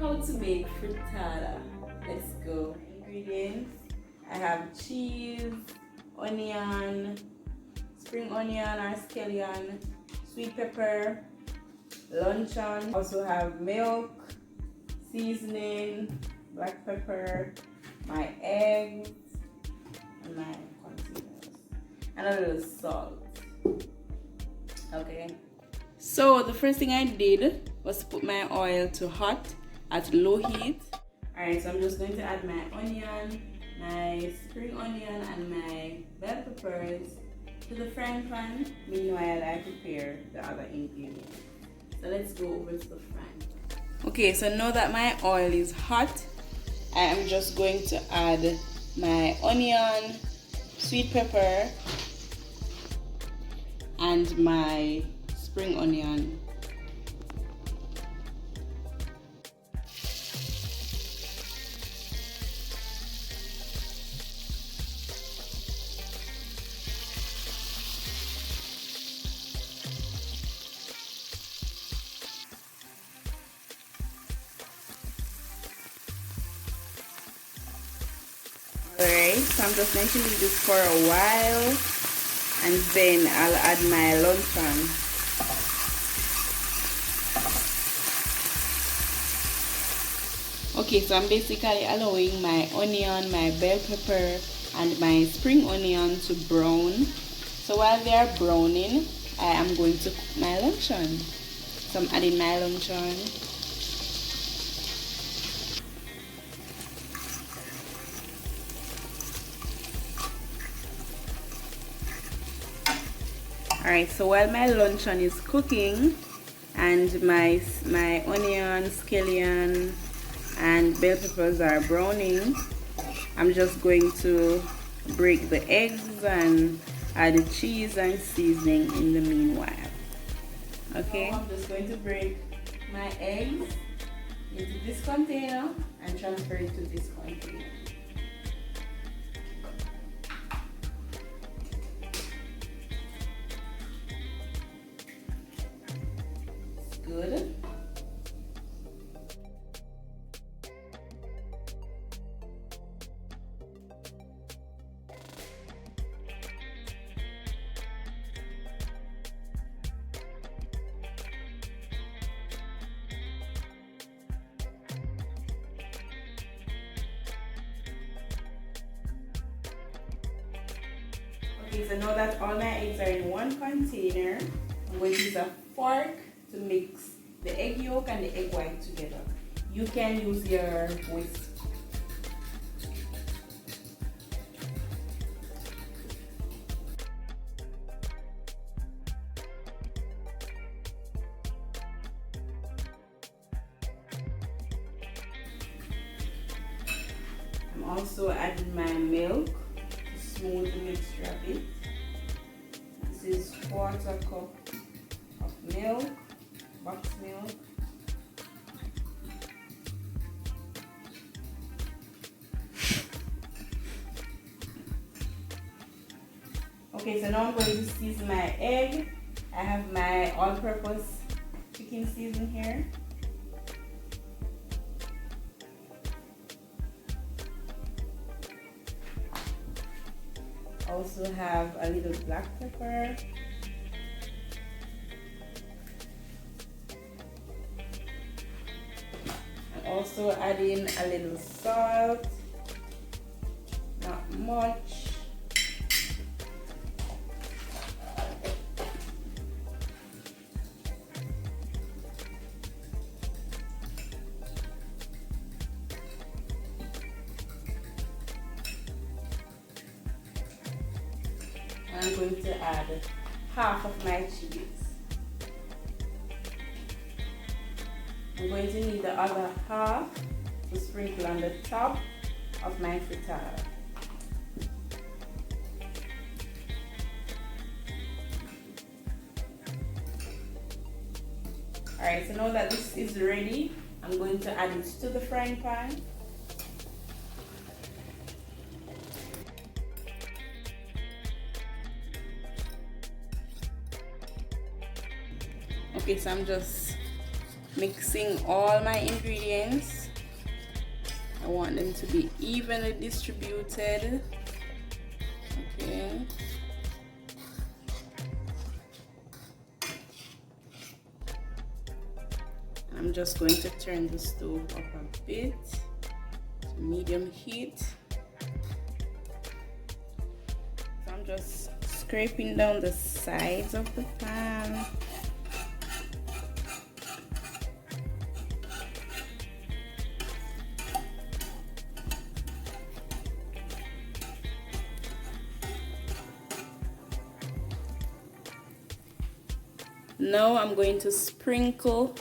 how to make frittata. Let's go. Ingredients: I have cheese, onion, spring onion or scallion, sweet pepper, luncheon. Also have milk, seasoning, black pepper, my eggs, and my containers, and a little salt. Okay. So the first thing I did was to put my oil to hot at low heat. Alright, so I'm just going to add my onion, my spring onion, and my bell peppers to the frying pan. Meanwhile, I prepare the other ingredients. So let's go over to the frying pan. Okay, so now that my oil is hot, I am just going to add my onion, sweet pepper, and my spring onion. Alright, so I'm just going to leave this for a while, and then I'll add my luncheon. Okay, so I'm basically allowing my onion, my bell pepper, and my spring onion to brown. So while they are browning, I am going to cook my luncheon. So I'm adding my luncheon. Alright, so while my luncheon is cooking and my onion, scallion, and bell peppers are browning, I'm just going to break the eggs and add the cheese and seasoning in the meanwhile. Okay, so I'm just going to break my eggs into this container and transfer it to this container. Good. Okay, so now that all my eggs are in one container, I'm going to use a fork to mix the egg yolk and the egg white together. You can use your whisk. I'm also adding my milk to smooth the mixture a bit. This is 1/4 cup of milk, box milk. Okay, so now I'm going to season my egg. I have my all-purpose chicken season here. Also have a little black pepper. And also add in a little salt, not much. I'm going to add half of my cheese. I'm going to need the other half to sprinkle on the top of my frittata. Alright, so now that this is ready, I'm going to add it to the frying pan. Okay, so I'm just mixing all my ingredients. I want them to be evenly distributed. Okay. I'm just going to turn the stove up a bit to medium heat. So I'm just scraping down the sides of the pan. Now I'm going to sprinkle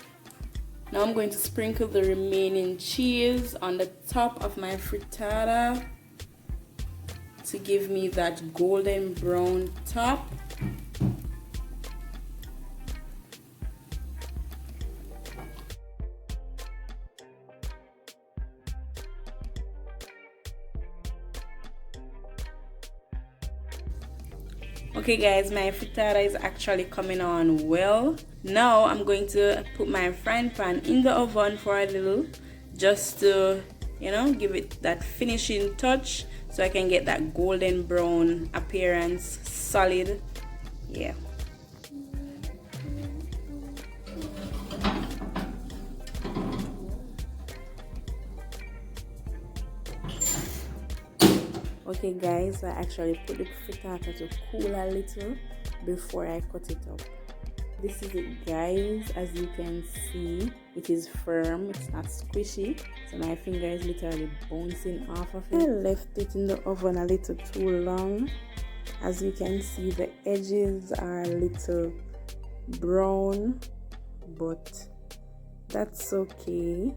the remaining cheese on the top of my frittata to give me that golden brown top. Okay guys, my frittata is actually coming on well. Now I'm going to put my frying pan in the oven for a little, just to, you know, give it that finishing touch so I can get that golden brown appearance, solid. Yeah. Okay guys, I actually put the frittata to cool a little before I cut it up. This is it guys. As you can see, it is firm, it's not squishy, so my finger is literally bouncing off of it. I left it in the oven a little too long. As you can see, the edges are a little brown, but that's okay.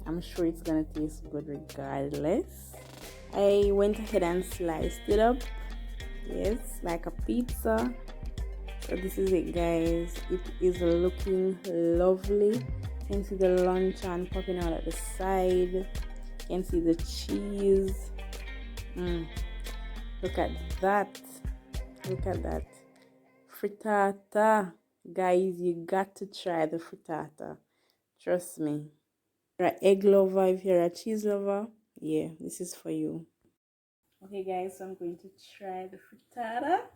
I'm sure it's gonna taste good regardless. I went ahead and sliced it up, yes, like a pizza. So this is it guys. It is looking lovely. You can see the luncheon popping out at the side. You can see the cheese. Look at that. Look at that. Frittata. Guys, you got to try the frittata. Trust me. If you're an egg lover, if you're a cheese lover, yeah, this is for you. Okay guys, so I'm going to try the frittata.